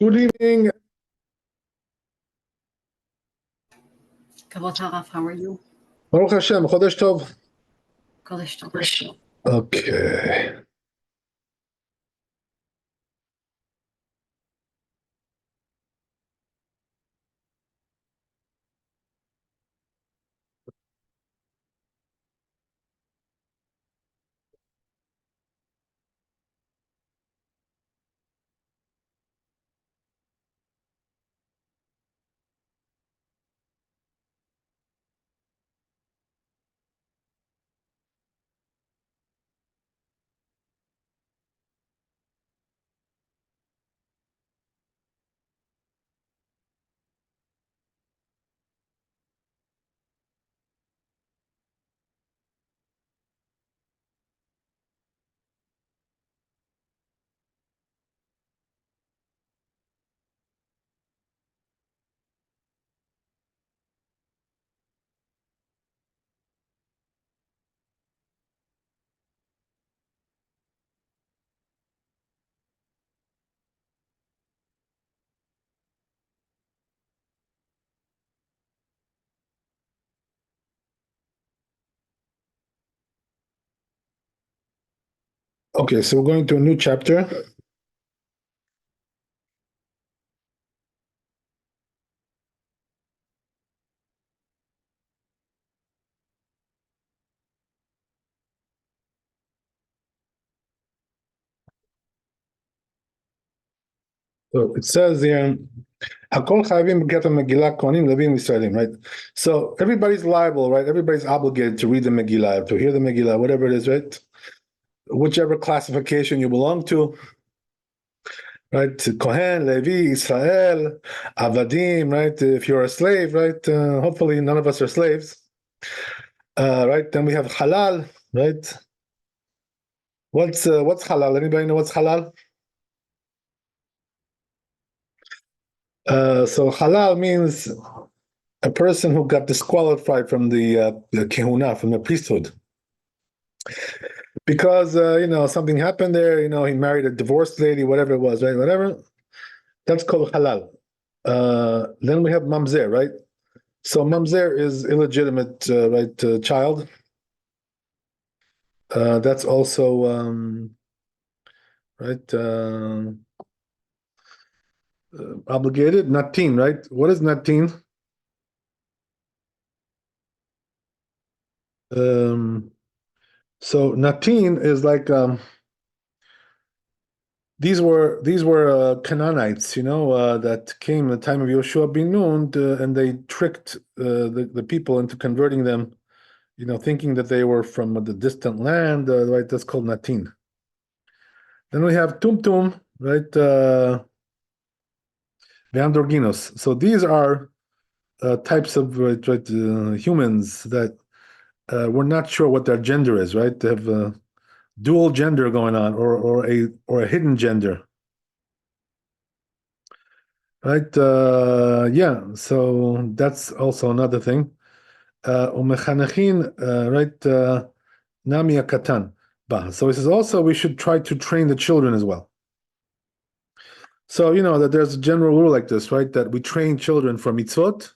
Good evening. Kavod Harav, how are you? Baruch Hashem, Chodesh Tov. Kodesh Tov. Okay. Okay, so we're going to a new chapter. So it says here, Hakol Chayavim B'Ket Megillah Kohanim Levim Yisraelim, right? So everybody's liable, right? Everybody's obligated to read the Megillah, to hear the Megillah, whatever it is, right? Whichever classification you belong to, right? Kohen, Levi, Israel, Avadim, right? If you're a slave, right? Hopefully none of us are slaves. Right? Then we have Halal, right? What's Halal? Anybody know what's Halal? So halal means a person who got disqualified from the kehuna, from the priesthood, because something happened there. He married a divorced lady, whatever it was, right? Whatever. That's called halal. Then we have mamzer, right? So mamzer is illegitimate, child. That's also obligated. Natin, right? What is natin? So natin is like these were Canaanites, that came in the time of Yoshua bin Nun, and they tricked the people into converting them, thinking that they were from the distant land, right? That's called natin. Then we have tumtum, right? Androgynos. So these are types of humans that we're not sure what their gender is, right? They have dual gender going on, or a hidden gender, right? So that's also another thing. Umechanechin, right? Nami katan. So he says also we should try to train the children as well. So that there's a general rule like this, right? That we train children for mitzvot.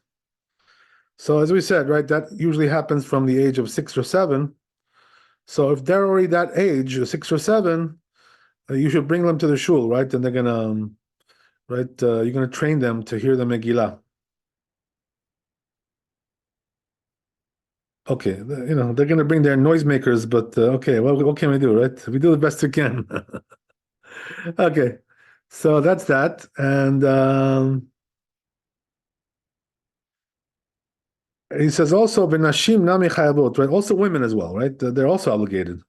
So as we said, right, that usually happens from the age of 6 or 7. So if they're already that age, 6 or 7, you should bring them to the shul, right? And they're gonna, you're gonna train them to hear the Megillah. Okay, they're gonna bring their noisemakers, but okay, well, what can we do, right? We do the best we can. Okay, so that's that, and he says also v'nashim nami chayavot, right? Also women as well, right? They're also obligated.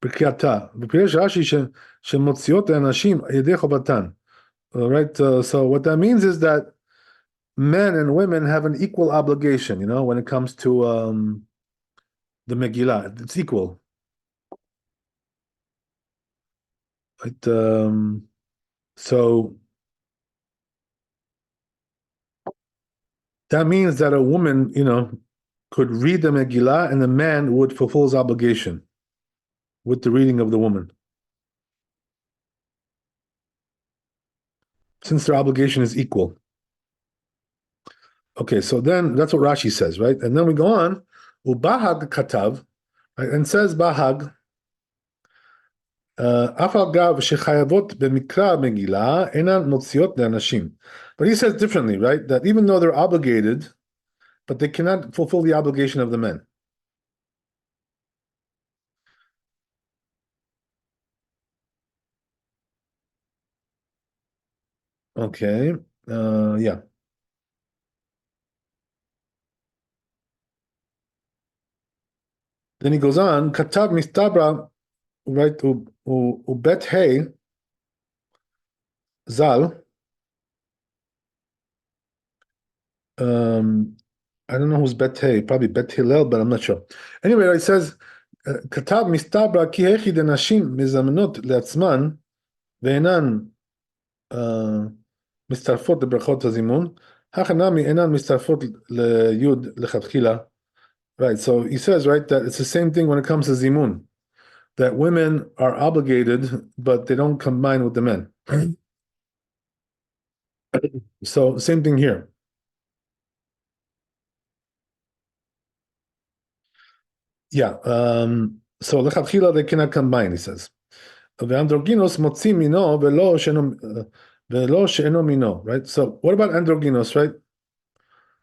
B'kriyata, b'pirish Rashi shemotziot anashim yedei chovatan. Right. So what that means is that men and women have an equal obligation, when it comes to the Megillah. It's equal. Right. So that means that a woman, could read the Megillah, and the man would fulfill his obligation with the reading of the woman. since their obligation is equal. Okay, so then that's what Rashi says, right? And then we go on, ubahag katav, right? And says bahag, אף אגב שחייבות במקרא מגילה אינן מוציאות לאנשים. But he says differently, right? That even though they're obligated, but they cannot fulfill the obligation of the men. Okay, yeah. Then he goes on, katav mistabra, right? Ubet hey zal. I don't know who's Bet Hey, probably Bet Hillel, but I'm not sure. Anyway, it says, כתב מסתברא כי היכי דנשים מזמנות לעצמן ואינן מצטרפות לברכות הזימון, הכנמי אינן מצטרפות ליוד לכתחילה. Right, so he says, right, that it's the same thing when it comes to zimun, that women are obligated, but they don't combine with the men. So same thing here. Yeah, so lechatchila they cannot combine, he says. Ve'androginos motzi mino ve'lo she'eno mino, right? So what about androginos, right?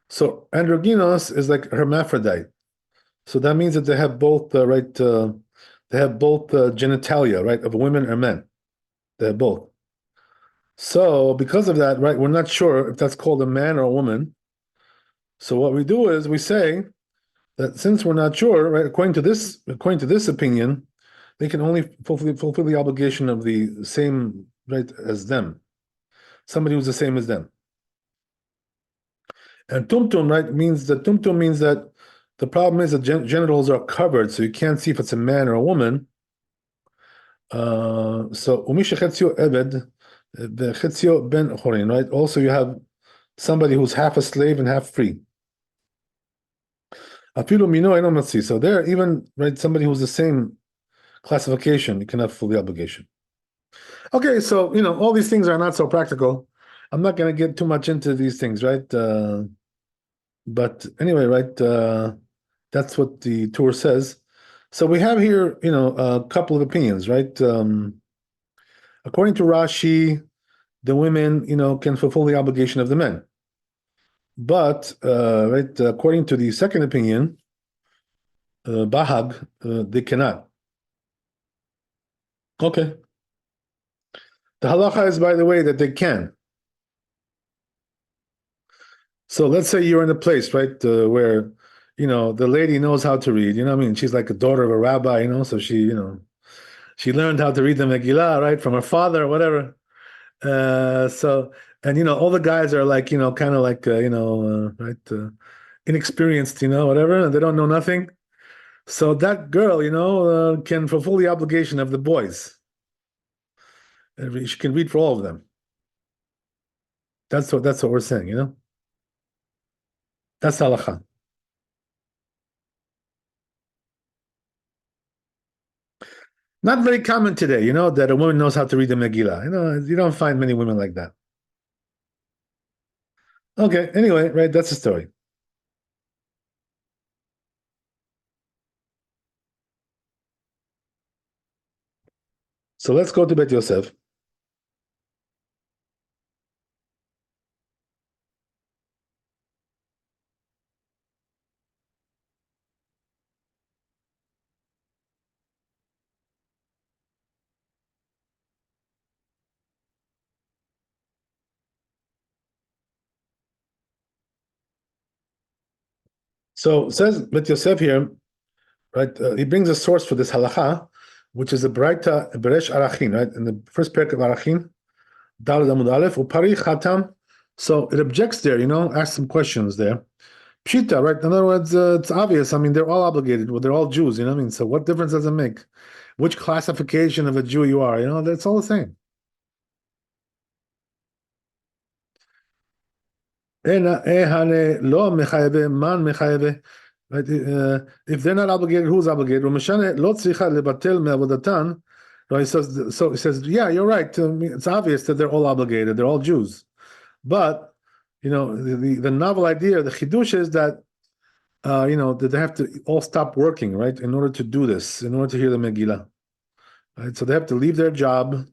So androginos is like hermaphrodite. So that means that they have both, they have both genitalia, right, of women or men. They have both. So because of that, right, we're not sure if that's called a man or a woman. So what we do is we say that since we're not sure, right, according to this opinion, they can only fulfill the obligation of the same, right, as them. Somebody who's the same as them. And tumtum, right, means that the problem is that genitals are covered, so you can't see if it's a man or a woman. So umisha chetzio eved, chetzio ben chorin, right? Also, you have somebody who's half a slave and half free. Afilu mino eno matzi. So there, even right, somebody who's the same classification, you cannot fulfill the obligation. Okay, so all these things are not so practical. I'm not going to get too much into these things, right? But anyway, right? That's what the Torah says. So we have here, a couple of opinions, right? According to Rashi, the women, can fulfill the obligation of the men. But right, according to the second opinion, Bahag, they cannot. Okay. The halacha is, by the way, that they can. So let's say you're in a place, right, where, the lady knows how to read. I mean, she's like a daughter of a rabbi, so she learned how to read the Megillah, right, from her father or whatever. And all the guys are like, kind of like, right, inexperienced, whatever, and they don't know nothing. So that girl, can fulfill the obligation of the boys. She can read for all of them. That's what we're saying, That's halacha. Not very common today, that a woman knows how to read the Megillah. You don't find many women like that. Okay, anyway, right, that's the story. So let's go to Bet Yosef. So it says Bet Yosef here, right? He brings a source for this halacha, which is a Braita Beresh Arachin, right? In the first parak of Arachin, Daled Amud Aleph, Upari Chatam. So it objects there, asks some questions there. Pshita, right? In other words, it's obvious. I mean, they're all obligated. Well, they're all Jews, I mean? So what difference does it make? Which classification of a Jew you are? That's all the same. Right? If they're not obligated, who's obligated? Right? So he says, yeah, you're right. It's obvious that they're all obligated. They're all Jews. But, the novel idea, the chidush is that, that they have to all stop working, right, in order to do this, in order to hear the Megillah. Right? So they have to leave their job,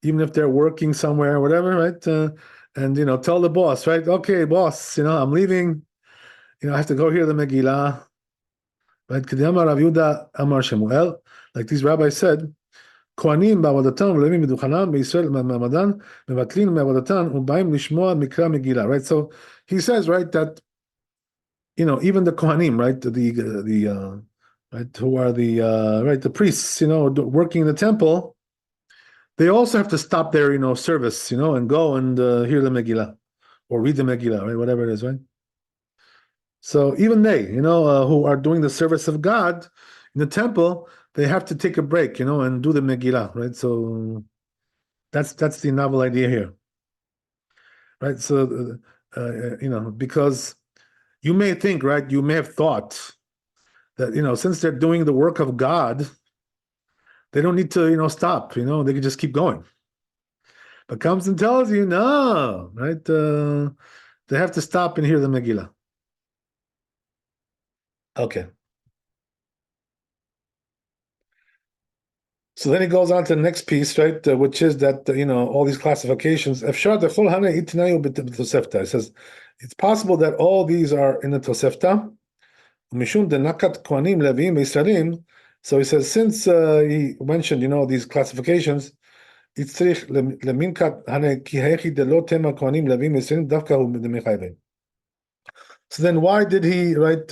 even if they're working somewhere or whatever, right? And, tell the boss, right? Okay, boss, I'm leaving. I have to go hear the Megillah. Right? Kediyama Rav Yehuda Amar Shemuel, like these rabbis said, כהנים בעבודתם ולווים מדוכנם בישראל מעמדן מבטלים מעבודתם ובאים לשמוע מקרא מגילה, right? So he says, right, that even the kohanim, right, the right, who are the right, the priests, working in the temple, they also have to stop their service, and go and hear the Megillah or read the Megillah, right, whatever it is, right? So even they, who are doing the service of God in the temple, they have to take a break, and do the Megillah, right? So that's the novel idea here, right? So because you may think, right, you may have thought that since they're doing the work of God, they don't need to stop, they can just keep going. But comes and tells you, no, right? They have to stop and hear the Megillah. Okay. So then he goes on to the next piece, right, which is that all these classifications. It says it's possible that all these are in the Tosefta. So he says, since he mentioned these classifications, so then why did he write?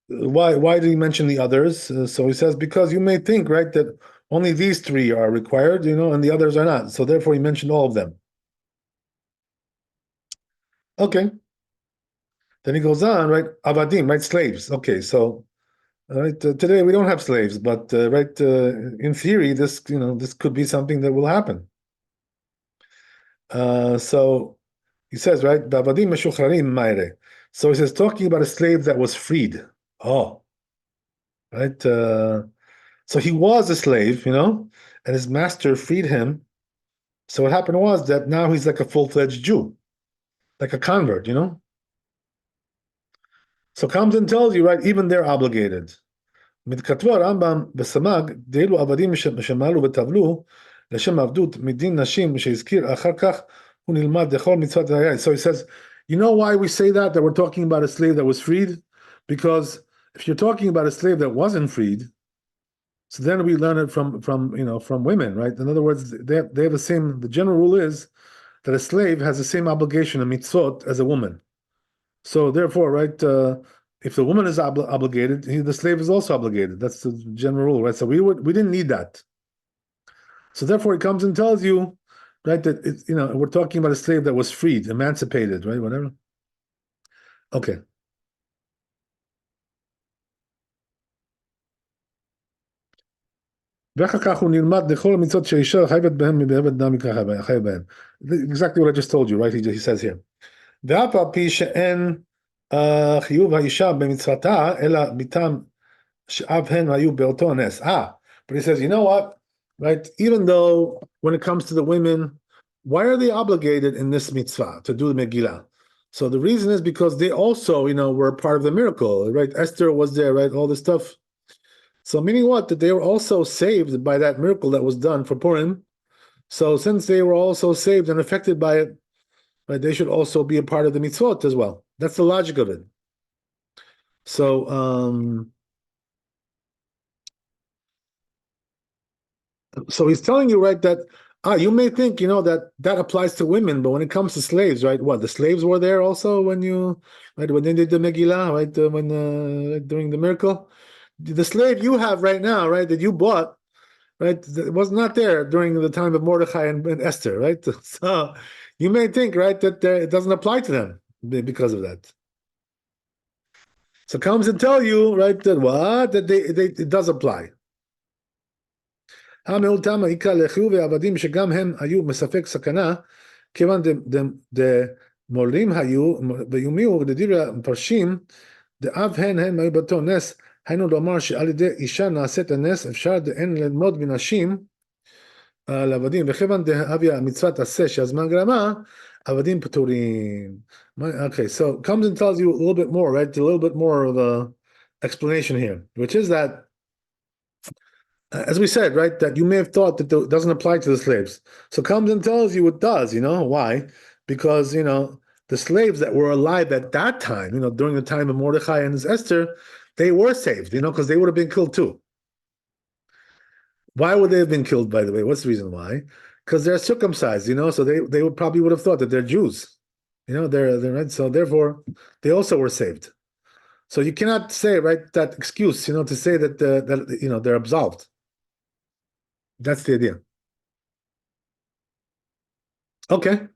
Why did he mention the others? So he says, because you may think, right, that only these three are required, and the others are not. So therefore he mentioned all of them. Okay. Then he goes on, right? Avadim, right? Slaves. Okay, so right, today we don't have slaves, but right, in theory, this could be something that will happen. So he says, right, Bavadim meshuchrarim ma'ire. So he says, talking about a slave that was freed. Oh, right. So he was a slave, and his master freed him. So what happened was that now he's like a full-fledged Jew, like a convert, So comes and tells you, right, even they're obligated. מתכתבו הרמב"ם בסמ"ג, דאלו עבדים שמעלו וטבלו לשם עבדות מדין נשים שהזכיר אחר כך הוא נלמד לכל מצוות היה. So he says, why we say that we're talking about a slave that was freed? Because if you're talking about a slave that wasn't freed, so then we learn it from women, right? In other words, they have the same, the general rule is that a slave has the same obligation of mitzvot as a woman. So therefore, right, if the woman is obligated, the slave is also obligated. That's the general rule, right? So we didn't need that. So therefore, he comes and tells you, right, that it's, we're talking about a slave that was freed, emancipated, right, whatever. Okay. Exactly what I just told you, right? He says here. ואף על פי שאין חיוב האישה במצוותה, אלא מטעם שאף הן היו באותו נס. But he says, you know what, right? Even though when it comes to the women, why are they obligated in this mitzvah to do the Megillah? So the reason is because they also, were part of the miracle, right? Esther was there, right? All this stuff. So meaning what? That they were also saved by that miracle that was done for Purim. So since they were also saved and affected by it, right, they should also be a part of the mitzvot as well. That's the logic of it. So, so he's telling you, right, that you may think, that applies to women, but when it comes to slaves, right, what, the slaves were there also when when they did the Megillah, right, during the miracle? The slave you have right now, right, that you bought, right, was not there during the time of Mordechai and Esther, right? So you may think, right, that it doesn't apply to them because of that. So comes and tell you, right, that what? That it does apply. שגם הם היו מספק סכנה, כיוון דמולים היו, ויומיו לדברי המפרשים, דאב הן הם היו באותו נס, היינו לומר שעל ידי אישה נעשית הנס, אפשר אין ללמוד מנשים לעבדים, וכיוון דהביא מצוות עשה שהזמן גרמה, עבדים פטורים. Okay, so comes and tells you a little bit more, right? A little bit more of a explanation here, which is that, as we said, right, that you may have thought that it doesn't apply to the slaves. So comes and tells you it does, why? Because, the slaves that were alive at that time, during the time of Mordechai and Esther, they were saved, because they would have been killed too. Why would they have been killed, by the way? What's the reason why? Because they're circumcised, so they would probably would have thought that they're Jews. They're right. So therefore, they also were saved. So you cannot say, right, that excuse, to say that they're absolved. That's the idea. Okay.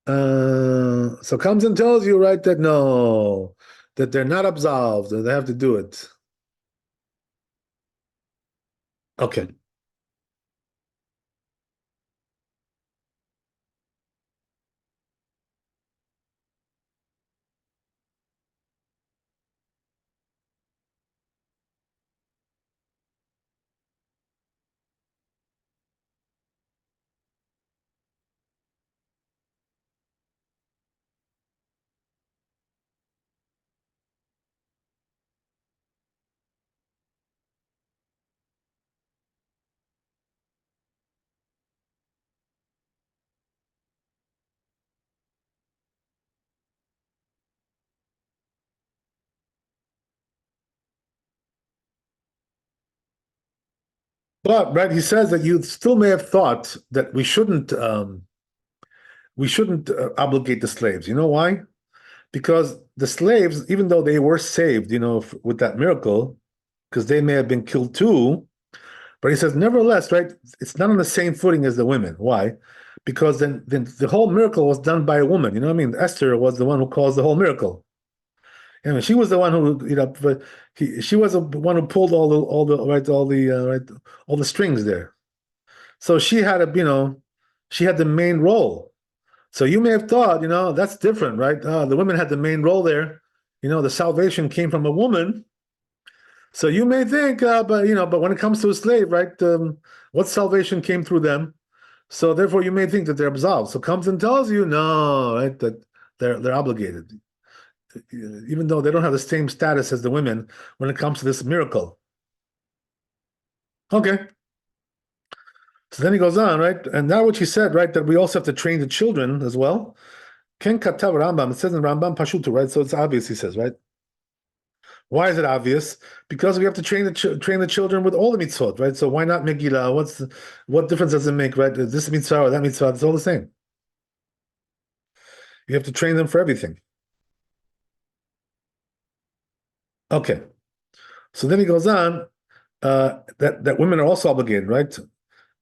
So comes and tells you, right, that no, that they're not absolved, that they have to do it. Okay. But right, he says that you still may have thought that we shouldn't obligate the slaves. You know why? Because the slaves, even though they were saved, with that miracle, because they may have been killed too, but he says, nevertheless, right, it's not on the same footing as the women. Why? Because then the whole miracle was done by a woman. You know what I mean? Esther was the one who caused the whole miracle. And she was the one who, but she was the one who pulled all the strings there. So she had the main role. So you may have thought, that's different, right? The women had the main role there. The salvation came from a woman. So you may think, but when it comes to a slave, right? What salvation came through them? So therefore, you may think that they're absolved. So comes and tells you, no, right, that they're obligated, even though they don't have the same status as the women when it comes to this miracle. Okay. So then he goes on, right? And now what he said, right, that we also have to train the children as well. Ken katav Rambam. It says in Rambam Pashutu, right? So it's obvious, he says, right? Why is it obvious? Because we have to train the children with all the mitzvot, right? So why not Megillah? What difference does it make, right? This mitzvah or that mitzvah, it's all the same. You have to train them for everything. Okay. So then he goes on, that women are also obligated, right?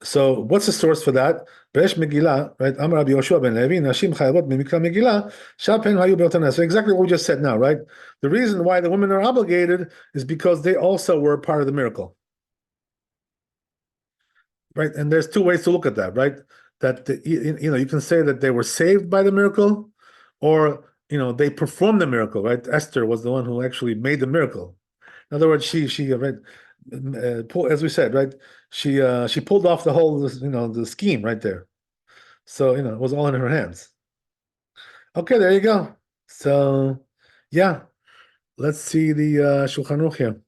So what's the source for that? Beresh Megillah, right? Amar Rabbi Yoshua ben Levi, Nashim chayavot mimikra Megillah, shapen hayu be'otanas. So exactly what we just said now, right? The reason why the women are obligated is because they also were part of the miracle, right? And there's two ways to look at that, right? That you can say that they were saved by the miracle, or they performed the miracle, right? Esther was the one who actually made the miracle. In other words, she right, as we said, right? She pulled off the whole the scheme right there. So it was all in her hands. Okay, there you go. So yeah, let's see the Shulchan Aruch here.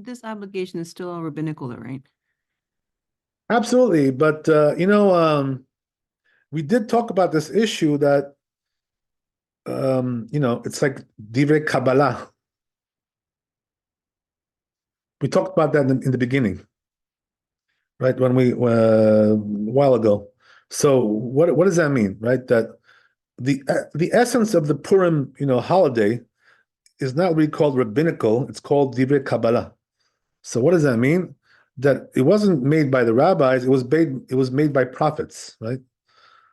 This obligation is still rabbinical, though, right? Absolutely, but we did talk about this issue that it's like divrei Kabbalah. We talked about that in the beginning, right? When we a while ago. So what does that mean, right? That the essence of the Purim holiday is not really called rabbinical; it's called divrei Kabbalah. So what does that mean? That it wasn't made by the rabbis; it was made by prophets, right?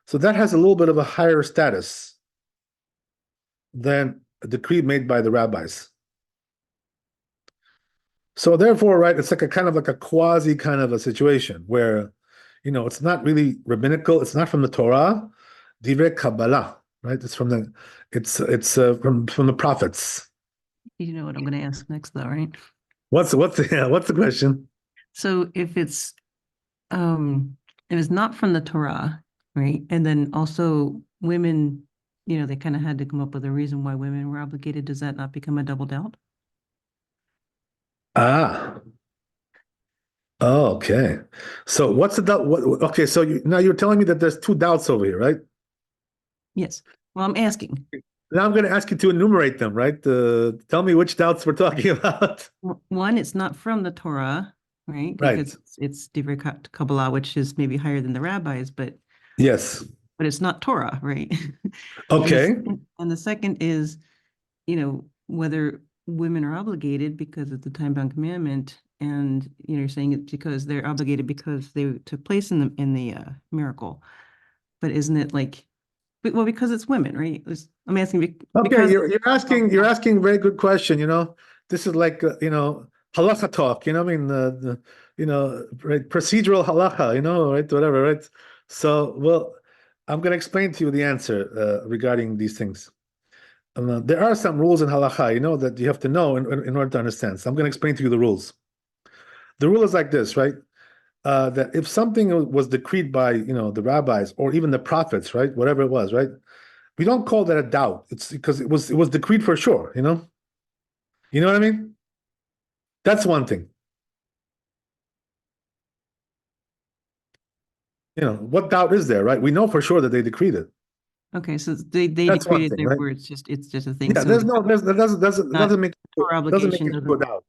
So that has a little bit of a higher status than a decree made by the rabbis. So therefore, right, it's like a kind of like a quasi kind of a situation where, it's not really rabbinical. It's not from the Torah, divrei Kabbalah, right? It's from the prophets. You know what I'm going to ask next, though, right? What's the question? So if it's not from the Torah, right? And then also women, they kind of had to come up with a reason why women were obligated. Does that not become a double doubt? Ah, oh, okay. So what's the doubt? Okay, so now you're telling me that there's two doubts over here, right? Yes. Well, I'm asking. Now I'm going to ask you to enumerate them, right? Tell me which doubts we're talking about. One, it's not from the Torah, right? Right. Because it's Divrei Kabbalah, which is maybe higher than the rabbis, but Yes. it's not Torah, right? Okay. And the second is, whether women are obligated because of the time-bound commandment, and you're saying it's because they're obligated because they took place in the miracle. But isn't it because it's women, right? I'm asking Okay, you're asking very good question. This is like halacha talk. I mean right, procedural halacha. Right, whatever, right. So, well, I'm going to explain to you the answer regarding these things. There are some rules in halacha, that you have to know in order to understand. So I'm going to explain to you the rules. The rule is like this, right? That if something was decreed by the rabbis or even the prophets, right, whatever it was, right, we don't call that a doubt. It's because it was decreed for sure. You know what I mean? That's one thing. What doubt is there, right? We know for sure that they decreed it. Okay, so they That's one decreed it thing, their right? words. It's just a thing. Yeah, So doesn't make Torah doesn't make it obligation into a doubt.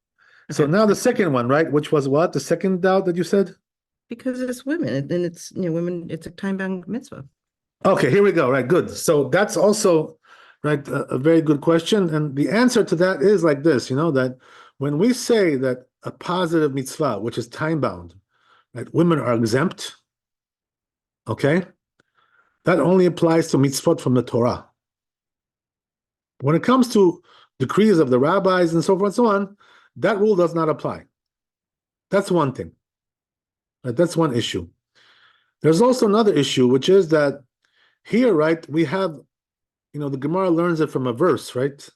So Okay. now the second one, right? Which was what? The second doubt that you said? Because it's women, and it's women. It's a time-bound mitzvah. Okay, here we go. Right, good. So that's also right a very good question, and the answer to that is like this. That when we say that a positive mitzvah, which is time bound, right, women are exempt. Okay, that only applies to mitzvot from the Torah. When it comes to decrees of the rabbis and so forth and so on, that rule does not apply. That's one thing. Right? That's one issue. There's also another issue, which is that here, right, we have, the Gemara learns it from a verse, right,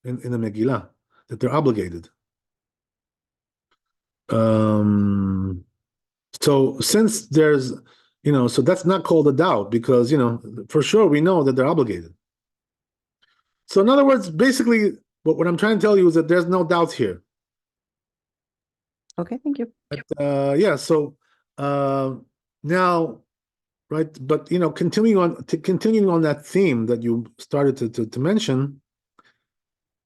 in the Megillah, that they're obligated. So since there's, so that's not called a doubt because, for sure we know that they're obligated. So in other words, basically, what I'm trying to tell you is that there's no doubts here. Okay, thank you. Yeah. So now, right, but continuing on that theme that you started to mention,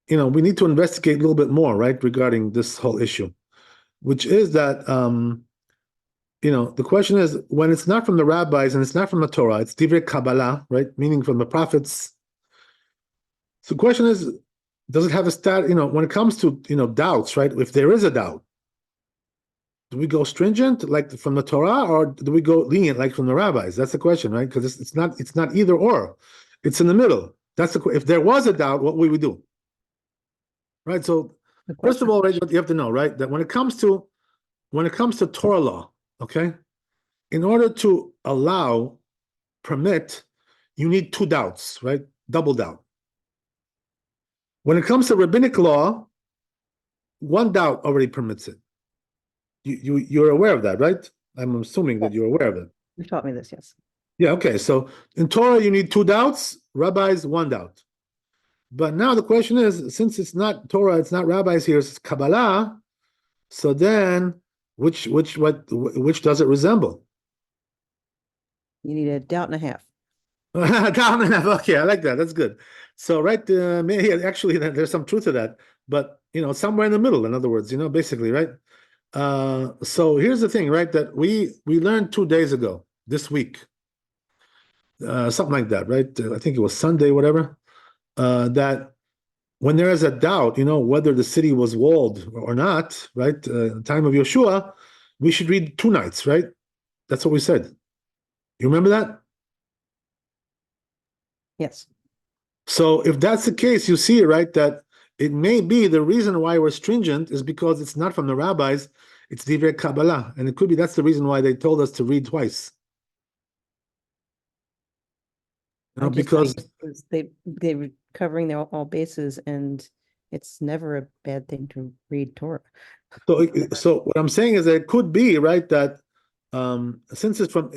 we need to investigate a little bit more, right, regarding this whole issue, which is that the question is when it's not from the rabbis and it's not from the Torah, it's divrei Kabbalah, right, meaning from the prophets. So the question is, does it have a stat? When it comes to doubts, right? If there is a doubt, do we go stringent like from the Torah, or do we go lenient like from the rabbis? That's the question, right? Because it's not either or, it's in the middle. That's if there was a doubt, what would we do? Right. So first of all, right, you have to know, right, that when it comes to Torah law, okay, in order to permit, you need two doubts, right? Double doubt. When it comes to rabbinic law, one doubt already permits it. You're aware of that, right? I'm assuming that you're aware of it. You taught me this, yes. Yeah, okay. So in Torah, you need two doubts, rabbis, one doubt. But now the question is, since it's not Torah, it's not rabbis here, it's Kabbalah, so then which does it resemble? You need a doubt and a half. Doubt and a half. Okay, I like that. That's good. So right, actually, there's some truth to that. But somewhere in the middle. In other words, basically, right. So here's the thing, right? That we learned 2 days ago, this week, something like that, right? I think it was Sunday, whatever. That when there is a doubt, whether the city was walled or not, right? The time of Yeshua, we should read 2 nights, right? That's what we said. You remember that? Yes. So if that's the case, you see, right, that it may be the reason why we're stringent is because it's not from the rabbis, it's Divrei Kabbalah. And it could be that's the reason why they told us to read twice. I just Because they were covering their all bases, and it's never a bad thing to read Torah. so what I'm saying is that it could be, right, that since it's from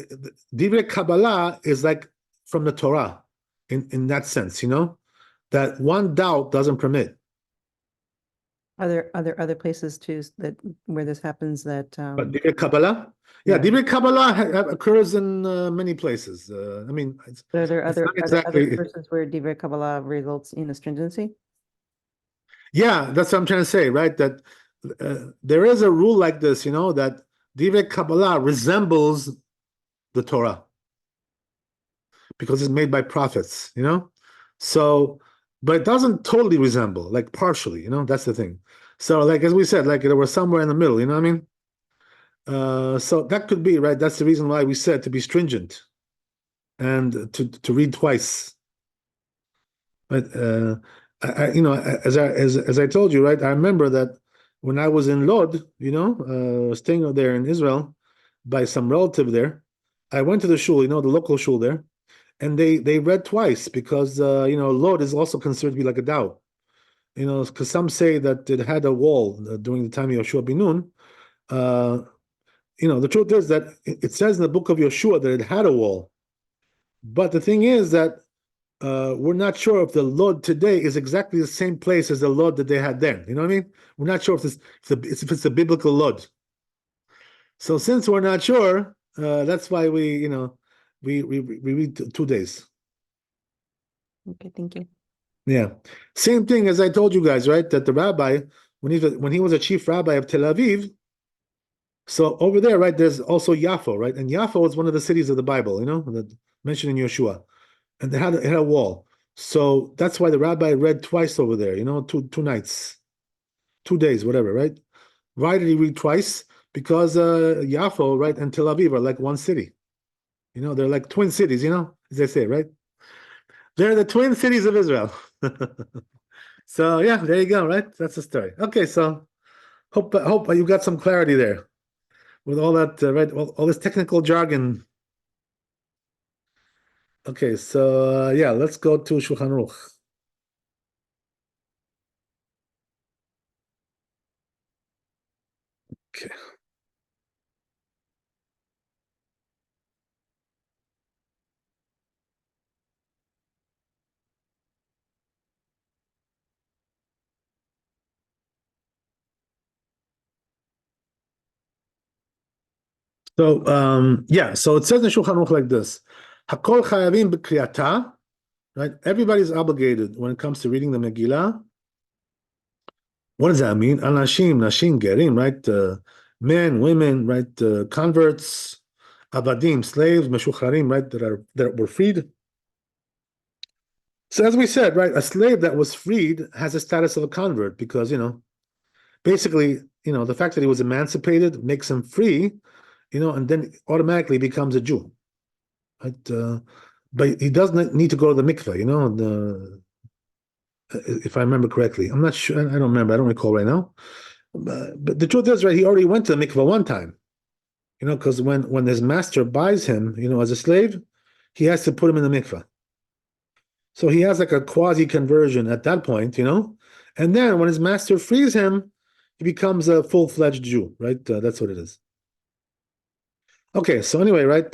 Divrei Kabbalah is like from the Torah in that sense, that one doubt doesn't permit. Are there other places too that where this happens that But Divrei Kabbalah? Yeah, yeah. Divrei Kabbalah occurs in many places. I mean, Are there it's other not are there other exactly. verses where Divrei Kabbalah results in astringency? Yeah, that's what I'm trying to say, right? That there is a rule like this, that Divrei Kabbalah resembles the Torah because it's made by prophets, So, but it doesn't totally resemble, like partially, that's the thing. So, like as we said, like there was somewhere in the middle, you know what I mean? So that could be, right? That's the reason why we said to be stringent and to read twice. But as I told you, right? I remember that when I was in Lod, staying there in Israel by some relative there, I went to the shul, the local shul there, and they read twice because Lod is also considered to be like a Dow, because some say that it had a wall during the time of Yoshua bin Nun. The truth is that it says in the book of Yoshua that it had a wall, but the thing is that we're not sure if the Lod today is exactly the same place as the Lod that they had then. You know what I mean? We're not sure if it's a biblical Lod. So since we're not sure, that's why we read 2 days. Okay, thank you. Yeah, same thing as I told you guys, right? That the rabbi, when he was a chief rabbi of Tel Aviv, so over there, right? There's also Yaffo, right? And Yaffo is one of the cities of the Bible, that mentioned in Yeshua, and it had a wall. So that's why the rabbi read twice over there, two nights, 2 days, whatever, right? Why did he read twice? Because Yaffo, right, and Tel Aviv are like one city. They're like twin cities, as they say, right? They're the twin cities of Israel. So yeah, there you go, right? That's the story. Okay, so hope you got some clarity there with all that, right? All this technical jargon. Okay, so yeah, let's go to Shulchan Aruch. Okay. So yeah, so it says in Shulchan Aruch like this: Hakol chayavim b'kriyata, right? Everybody's obligated when it comes to reading the Megillah. What does that mean? Anashim, nashim, gerim, right? Men, women, right? Converts, abadim, slaves, meshucharim, right? That were freed. So as we said, right, a slave that was freed has a status of a convert because basically, the fact that he was emancipated makes him free, and then automatically becomes a Jew. Right? But he doesn't need to go to the mikveh, if I remember correctly. I'm not sure. I don't remember. I don't recall right now. But the truth is, right, he already went to the mikveh one time, because when his master buys him, as a slave, he has to put him in the mikveh. So he has like a quasi conversion at that point, and then when his master frees him, he becomes a full-fledged Jew, right? That's what it is. Okay, so anyway, right?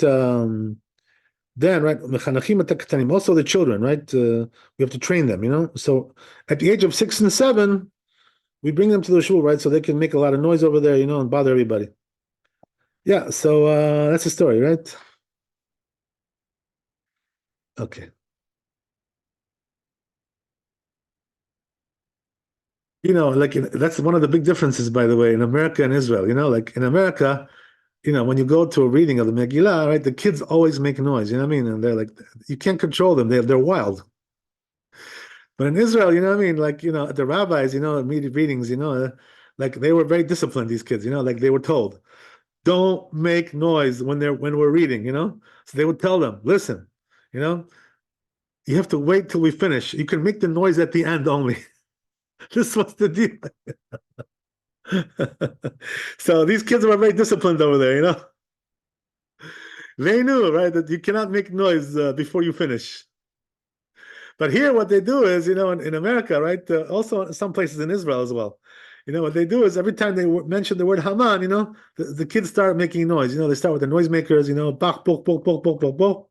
Then, right, also the children, right? We have to train them, So at the age of 6 and 7, we bring them to the shul, right? So they can make a lot of noise over there, and bother everybody. Yeah, so that's the story, right? Okay. Like that's one of the big differences, by the way, in America and Israel. Like in America, when you go to a reading of the Megillah, right, the kids always make noise. You know what I mean? And they're like, you can't control them. They're wild. But in Israel, you know what I mean? Like, the rabbis, immediate readings, like they were very disciplined, these kids, like they were told, don't make noise when we're reading, So they would tell them, listen, you know, You have to wait till we finish. You can make the noise at the end only. This was the deal. So these kids were very disciplined over there, you know. They knew, right, that you cannot make noise before you finish. But here, what they do is, you know, in America, right, also some places in Israel as well, you know, what they do is every time they mention the word Haman, you know, the kids start making noise. You know, they start with the noisemakers, you know, bach, bok, bok, bok, bok, bok, bok.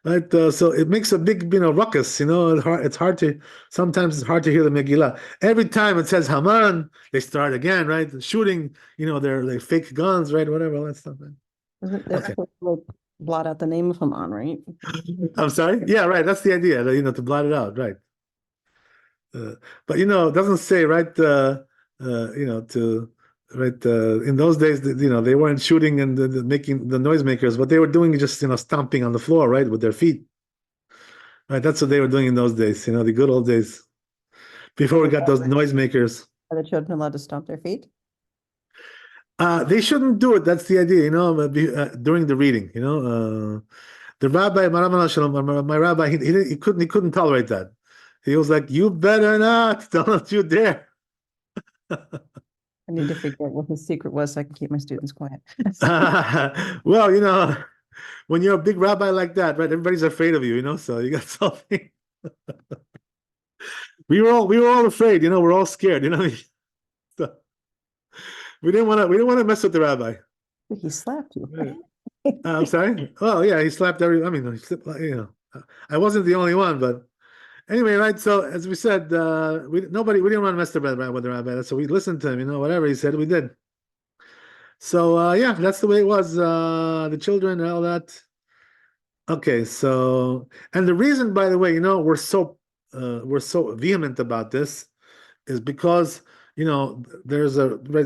Right, so it makes a big, you know, ruckus. You know, it's hard to sometimes it's hard to hear the Megillah. Every time it says Haman, they start again, right? Shooting, you know, their fake guns, right? Whatever, all that stuff. Right? Isn't there Okay. like blot out the name of Haman, right? I'm sorry. Yeah, right. That's the idea. You know, to blot it out, right? But you know, it doesn't say right. You know, to right in those days, you know, they weren't shooting and making the noisemakers. What they were doing is just, you know, stomping on the floor, right, with their feet. Right, that's what they were doing in those days. You know, the good old days before we got those noisemakers. Are the children allowed to stomp their feet? They shouldn't do it. That's the idea, you know. During the reading, you know, the rabbi, my rabbi, he couldn't tolerate that. He was like, "You better not! Don't you dare!" I need to figure out what his secret was so I can keep my students quiet. Well, you know, when you're a big rabbi like that, right? Everybody's afraid of you, you know. So you got something. We were all afraid, you know. We're all scared, you know. So we didn't want to mess with the rabbi. He slapped you. I'm sorry. Oh yeah, he slapped every. I mean, you know, I wasn't the only one, but anyway, right? So as we said, we didn't want to mess with the rabbi, so we listened to him. You know, whatever he said, we did. So yeah, that's the way it was. The children and all that. Okay, so and the reason, by the way, you know, we're so vehement about this is because you know there's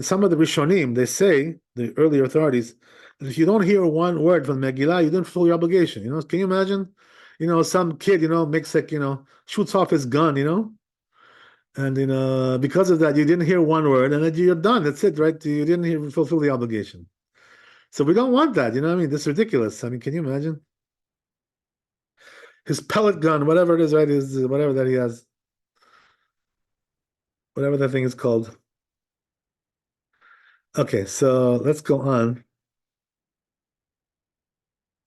some of the Rishonim, they say, the early authorities, that if you don't hear one word from Megillah, you didn't fulfill your obligation. You know, can you imagine? You know, some kid, you know, makes like, you know, shoots off his gun, you know, and you know because of that you didn't hear one word, and then you're done. That's it, right? You didn't fulfill the obligation. So we don't want that. You know what I mean? This is ridiculous. I mean, can you imagine? His pellet gun, whatever it is, right? Is whatever that he has, whatever that thing is called. Okay, so let's go on.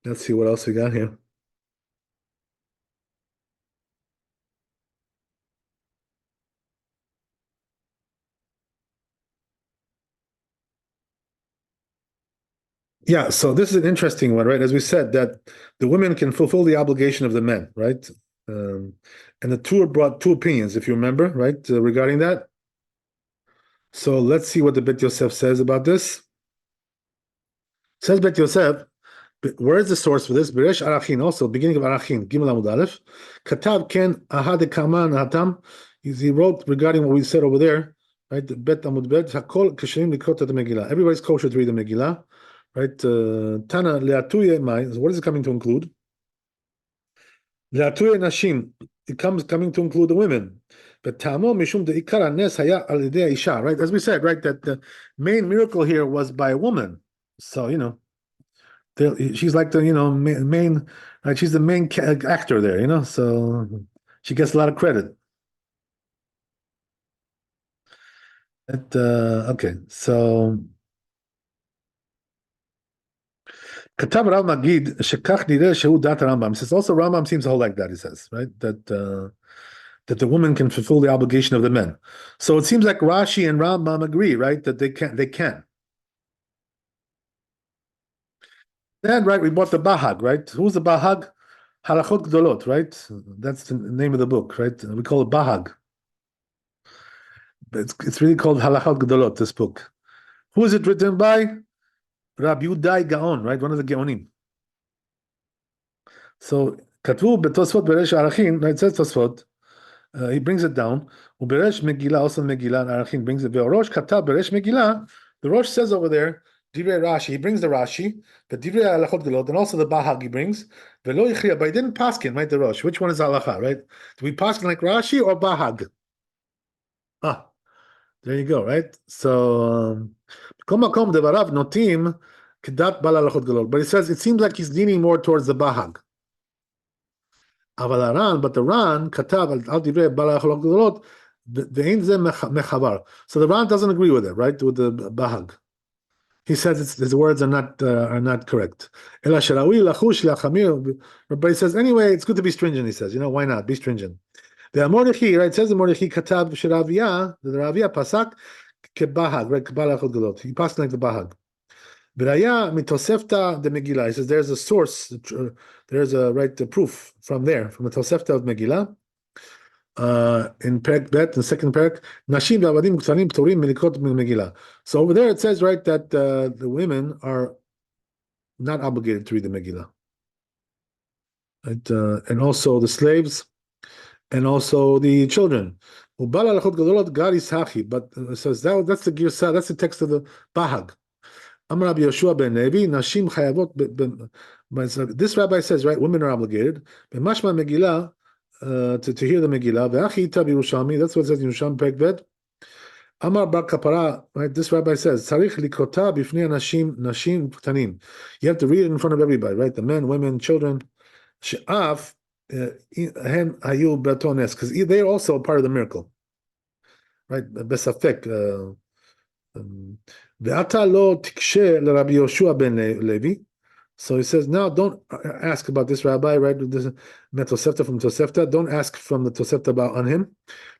Let's see what else we got here. Yeah, so this is an interesting one, right? As we said, that the women can fulfill the obligation of the men, right? Um, and the Tur brought two opinions, if you remember, right, regarding that. So let's see what the Bet Yosef says about this. Says Bet Yosef, where is the source for this? Beresh Arachin, also beginning of Arachin, Gimel Amud Aleph. Katav Ken Ahad Kaman Hatam. He wrote regarding what we said over there, right? Bet Amud Bet Hakol Kashrim Likrot the Megillah. Everybody's kosher to read the Megillah, right? Tana Leatuye Mai. What is it coming to include? Leatuye Nashim. It coming to include the women. But Tamo Mishum de Ikara Nes Haya Al Isha. Right, as we said, right, that the main miracle here was by a woman. So you know. She's like the, you know, main, right? She's the main actor there, you know, so she gets a lot of credit. Okay, so Katab Rav Magid shekach nireh shehu dat Rambam. Says also Rambam seems to hold like that. He says, right, that the woman can fulfill the obligation of the men. So it seems like Rashi and Rambam agree, right, that they can. They can. Then, right, we bought the Bahag, right? Who's the Bahag? Halachot Gdolot, right? That's the name of the book, right? We call it Bahag. It's really called Halachot Gdolot, this book. Who is it written by? Rabbi Yudai Gaon, right? One of the Gaonim. So, Katvu betosfot beresh arachin, right? It says Tosfot. He brings it down. Uberesh Megillah, also Megillah, and Arachin brings it. Rosh Katab beresh Megillah. The Rosh says over there, Divrei Rashi. He brings the Rashi, but Divrei Halachot Gdolot, and also the Bahag he brings. Velo Yichriya, but he didn't paskin, right? The Rosh. Which one is Halacha, right? Do we paskin like Rashi or Bahag? Ah. There you go, right? So, but he says it seems like he's leaning more towards the Bahag. אבל הר"ן, but the Ran כתב על דברי בעל היכולות גדולות, ואין זה מחבר. So the Ran doesn't agree with it, right? With the Bahag. He says his words are not correct. אלא שראוי לחוש להחמיר. Rabbi says, anyway, it's good to be stringent, he says. Why not? Be stringent. והמורדכי, right? It says the מורדכי כתב שרביה, the רביה פסק כבהג, right? בעל היכולות גדולות. He passed like the Bahag. V'raya mitosefta de Megillah. He says there's a source, there's a the proof from there, from the Tosefta of Megillah. In Perek Bet, in the second Perek, Nashim v'avadim k'tanim p'torim milikot min Megillah. So over there it says, right, that the women are not obligated to read the Megillah. Right, and also the slaves, and also the children. But it says that's the Girsah, that's the text of the Bahag. Amar Rabbi Yoshua ben Levi, Nashim chayavot. This rabbi says, right, women are obligated. B'mashma Megillah, to hear the Megillah. Ve'achita b'Yerushalmi. That's what it says in Yerushalmi Perek Bet. Amar bar kapara. Right, this rabbi says, Tzarich likota b'fnei nashim ktanim. You have to read it in front of everybody, right? The men, women, children. She'af hem hayu betones, because they're also a part of the miracle, right? Besafek. Ve'ata lo tikshe l'Rabbi Yoshua ben Levi. So he says, now don't ask about this rabbi, right? This Tosefta from Tosefta. Don't ask from the Tosefta about on him.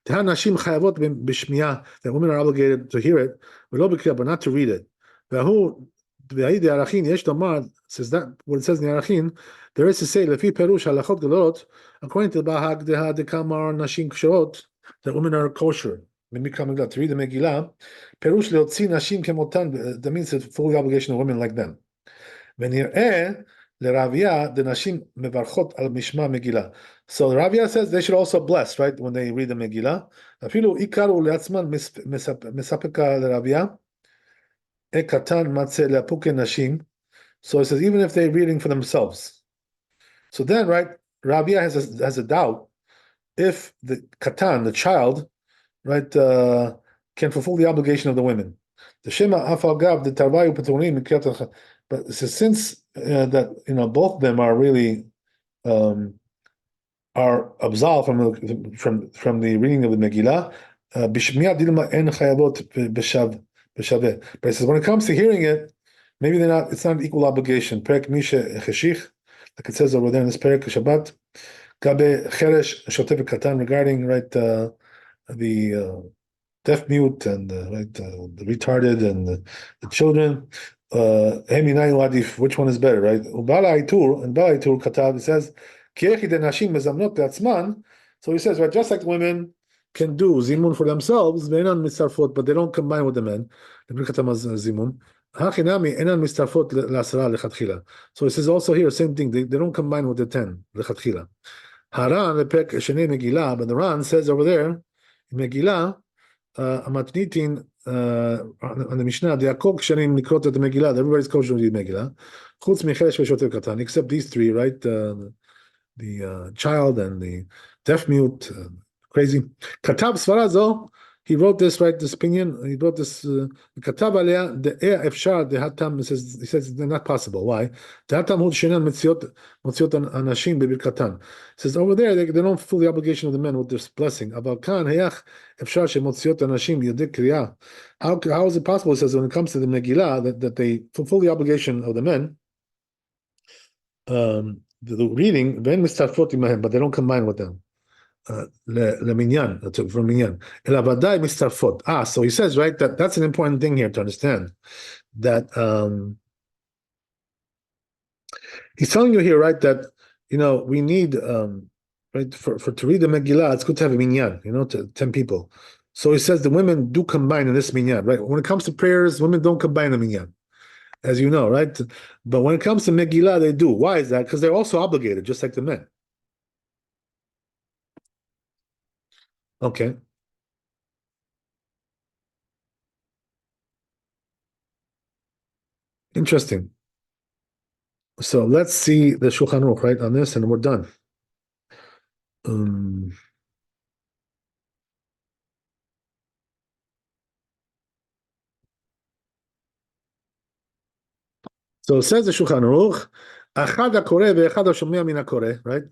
Nashim chayavot b'shmiya, that women are obligated to hear it, but not to read it. Ve'hu ve'ayid Arachin yesh domar, says that what it says in the Arachin, there is to say lefi perush halachot gadolot, according to the Bahag deha dekamar nashim kshorot, that women are kosher. To read the Megillah, Perush leotzi nashim kemotan, that means it's full obligation of women like them. V'nir'eh leRavia the nashim mevarchot al mishma Megillah. So the Ravia says they should also bless, right, when they read the Megillah. Afilu ikaru leatzman mesapeka leRavia ekatan matze leapuke nashim. So it says even if they're reading for themselves. So then, right, Ravia has a doubt if the katan, the child, right, can fulfill the obligation of the women. The Shema Afagav, the Tarvayu Paturim, but since that both of them are really are absolved from the reading of the Megillah, Bishmiya Dilma En Chayavot Beshaveh. But it says when it comes to hearing it, maybe it's not an equal obligation. Perek Misha Cheshich, like it says over there in this Perek Shabbat, Gabe Cheresh Shotev Katan, regarding, right, the deaf mute and the retarded and the children. Which one is better, right? And Bala Itur Katav, he says, so he says, right, just like women can do zimun for themselves, but they don't combine with the men. So he says also here, same thing, they don't combine with the 10. Haran, but the Ran says over there, Megillah, Amatnitin, on the Mishnah, they are kshanim nikrot at the Megillah. Everybody's kosher to read Megillah. Chutz micheresh v'shotev katan, except these three, right? The child and the deaf mute, crazy. Katab Svarazo, he wrote this, right? This opinion. He wrote this. Katab aliyah the efshar the hatam. He says they're not possible. Why? The hatam hold shenan mitziot anashim bebirkatan. Says over there they don't fulfill the obligation of the men with this blessing. About kan heyach efshar shemotziot anashim yadik kriya. How is it possible? He says when it comes to the Megillah that they fulfill the obligation of the men. The reading ben mistafot imahem, but they don't combine with them. Leminyan, from minyan. Elavadai mistarfot. So he says, right, that's an important thing here to understand. That he's telling you here, right, that we need right for to read the Megillah, it's good to have a minyan, to 10 people. So he says the women do combine in this minyan, right? When it comes to prayers, women don't combine the minyan, as you know, right? But when it comes to Megillah, they do. Why is that? Because they're also obligated, just like the men. Okay. Interesting. So let's see the Shulchan Aruch, right, on this, and we're done. So it says the Shulchan Aruch, Achad HaKoreh ve'echad HaShomea min HaKoreh, right?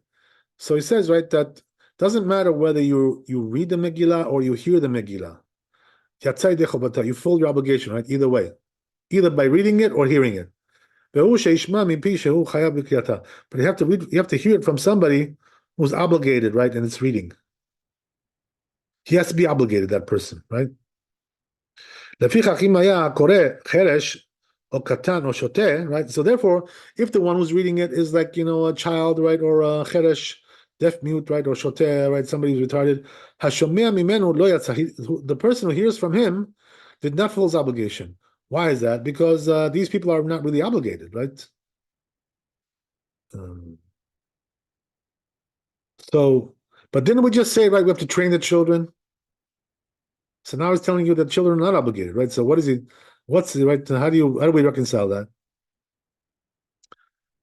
So he says, right, that doesn't matter whether you read the Megillah or you hear the Megillah. Yatzai dechovata, you fulfill your obligation, right? Either way, either by reading it or hearing it. But you have to read, you have to hear it from somebody who's obligated, right? And it's reading. He has to be obligated, that person, right? לפיכך אם היה קורא חרש או קטן או שותה, right? So therefore, if the one who's reading it is like, a child, right? Or a חרש, deaf mute, right? Or שותה, right? Somebody who's retarded. השומע ממנו לא יצא. The person who hears from him did not fulfill his obligation. Why is that? Because these people are not really obligated, right? But didn't we just say, right, we have to train the children? So now he's telling you that children are not obligated, right? So what's right? How do we reconcile that?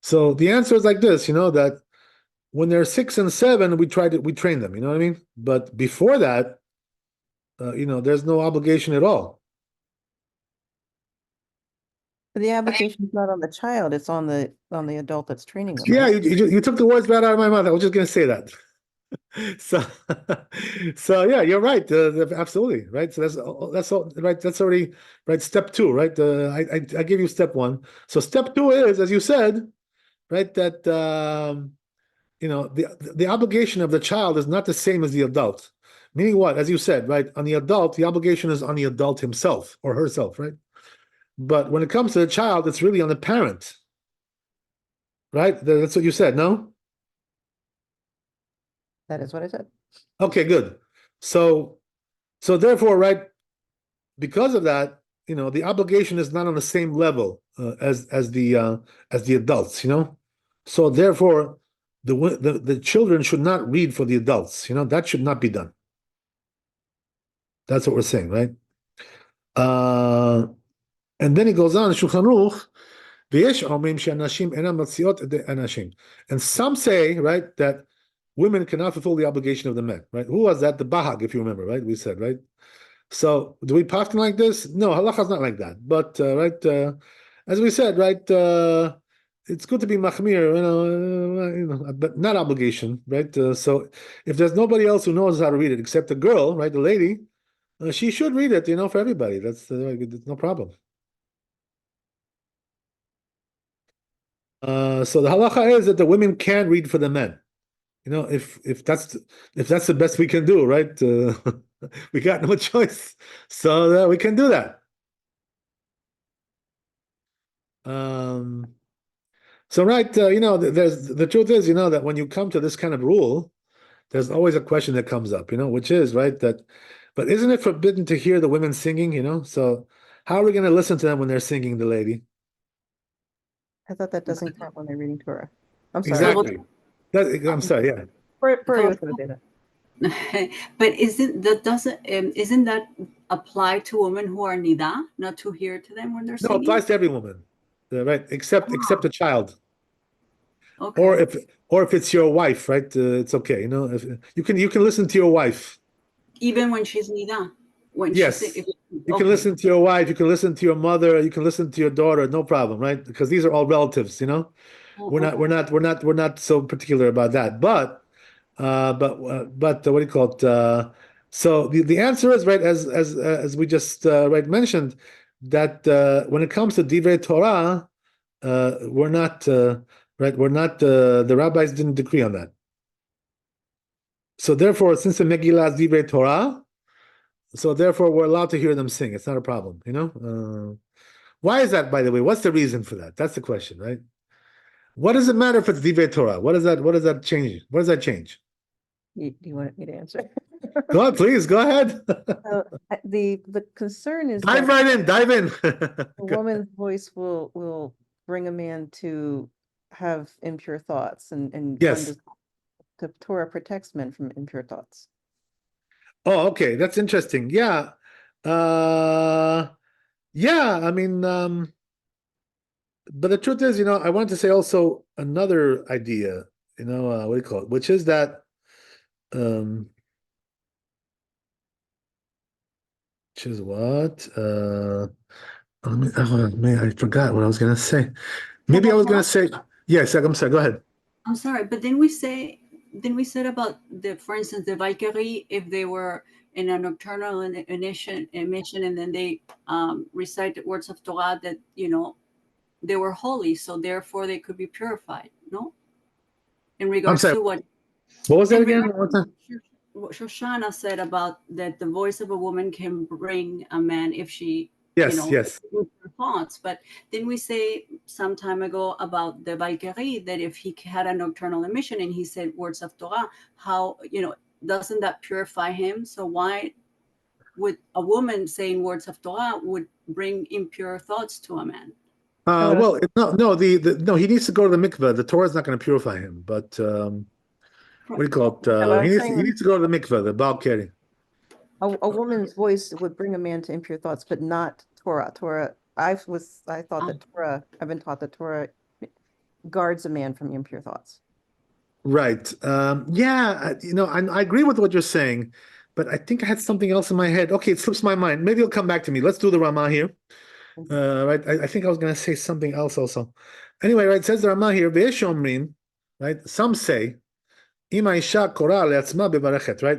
So the answer is like this, that when they're 6 and 7, we train them, you know what I mean? But before that, there's no obligation at all. But the obligation is not on the child, it's on the adult that's training them. Yeah, right? you took the words right out of my mouth. I was just going to say that. So yeah, you're right. Absolutely right. So that's all right. That's already right. Step 2, right? I give you step 1. So step 2 is, as you said, right, that the obligation of the child is not the same as the adult. Meaning what? As you said, right? On the adult, the obligation is on the adult himself or herself, right? But when it comes to the child, it's really on the parent, right? That's what you said, no? That is what I said. Okay, good. So therefore, right, because of that, the obligation is not on the same level as the adults, So therefore, the children should not read for the adults, that should not be done. That's what we're saying, right? And then he goes on, Shulchan Aruch, and some say, right, that women cannot fulfill the obligation of the men, right? Who was that? The Bahag, if you remember, right? We said, right? So do we paskin like this? No, halacha is not like that. But right, as we said, right, it's good to be machmir, but not obligation, right? So if there's nobody else who knows how to read it except the girl, right, the lady, she should read it, for everybody. That's no problem. So the halacha is that the women can read for the men. If that's the best we can do, right? We got no choice, so we can do that. So right, there's the truth is, that when you come to this kind of rule, there's always a question that comes up, which is right but isn't it forbidden to hear the women singing? So how are we going to listen to them when they're singing, the lady? I thought that doesn't count when they're reading Torah. I'm sorry. Exactly. I'm sorry. Yeah. Puri was going to say that. But isn't that apply to women who are nida, not to hear to them when they're No, it singing? applies to every woman, right? Except a child. Okay. Or if it's your wife, right? It's okay. If you can listen to your wife. Even when she's nida. Yes. You can listen to your wife. You can listen to your mother. You can listen to your daughter. No problem, right? Because these are all relatives. We're not so particular about that. But what do you call it? So the answer is right as we just right mentioned that when it comes to divrei Torah, we're not right. We're not the rabbis didn't decree on that. So therefore, since the Megillah is divrei Torah, so therefore we're allowed to hear them sing. It's not a problem, Why is that, by the way? What's the reason for that? That's the question, right? What does it matter if it's divrei Torah? What does that change? What does that change? Do you want me to answer? Go on, please. Go ahead. The concern is Dive in. The woman's voice will bring a man to have impure thoughts, and yes, the Torah protects men from impure thoughts. Oh, okay, that's interesting. Yeah, yeah. I mean, but the truth is, I want to say also another idea. What do you call it? Which is that, which is what? Man, I forgot what I was gonna say. Maybe I was gonna say yes. I'm sorry. Go ahead. I'm sorry, but then we say then we said about for instance, the Valkyrie, if they were in a nocturnal emission, and then they recite the words of Torah, that they were holy, so therefore they could be purified. No, in regards sorry. to what was that in again? regards to what Shoshana said about that the voice of a woman can bring a man if she Yes. with her thoughts. But then we say some time ago about the Valkyrie that if he had a nocturnal emission and he said words of Torah, how doesn't that purify him? So why would a woman saying words of Torah would bring impure thoughts to a man? Well, no, he needs to go to the mikveh. The Torah is not going to purify him, but what do you call it? He needs to go to the mikveh, the Baal Keri. A woman's voice would bring a man to impure thoughts, but not Torah. I thought that Torah, I've been taught that Torah guards a man from impure thoughts. Right. Yeah, I agree with what you're saying, but I think I had something else in my head. Okay, it slips my mind. Maybe it'll come back to me. Let's do the Ramah here. Right. I think I was going to say something else also. Anyway, right, it says the Ramah here, right? Some say, right,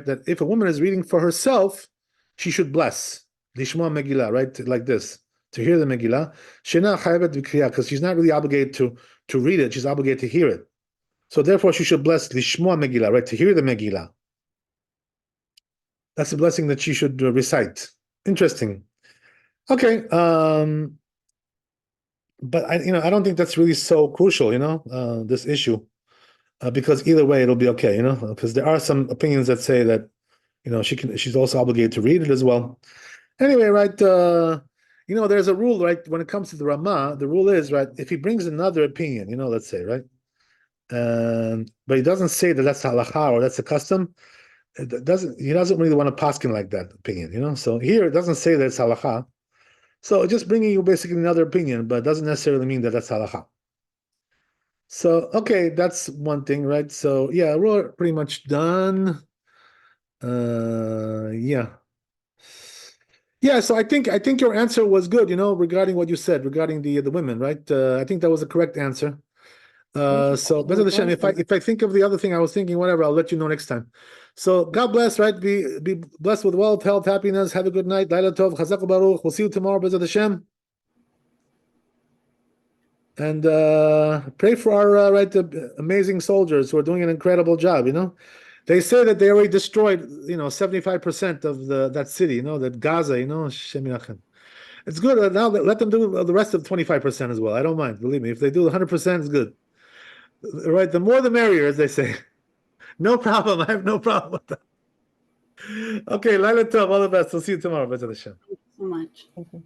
that if a woman is reading for herself, she should bless. Lishma Megillah, right? Like this, to hear the Megillah. Because she's not really obligated to read it, she's obligated to hear it. So therefore she should bless Lishma Megillah, right? To hear the Megillah. That's a blessing that she should recite. Interesting. Okay, but I don't think that's really so crucial, this issue, because either way it'll be okay, because there are some opinions that say that, she's also obligated to read it as well. Anyway, right, there's a rule, right, when it comes to the Ramah, the rule is, right, if he brings another opinion, let's say, right, but he doesn't say that that's halakha or that's a custom. He doesn't really want to paskin like that opinion, so here it doesn't say that it's halakha. So just bringing you basically another opinion, but doesn't necessarily mean that that's halakha. So, okay, that's one thing, right? So, yeah, we're pretty much done. Yeah. Yeah, so I think your answer was good, regarding what you said, regarding the women, right? I think that was a correct answer. So, Bezat Hashem, if I think of the other thing I was thinking, whatever, I'll let you know next time. So, God bless, right? Be blessed with wealth, health, happiness. Have a good night. Laila Tov, Chazak Baruch. We'll see you tomorrow, Bezat Hashem. And pray for our amazing soldiers who are doing an incredible job. They say that they already destroyed 75% of that city. That Gaza. Shem Yachem. It's good. Now let them do the rest of 25% as well. I don't mind. Believe me, if they do 100%, it's good. Right, the more the merrier, as they say. No problem. I have no problem with that. Okay, Laila Tov, all the best. We'll see you tomorrow. Bezat Hashem. Thank you so much. Thank you.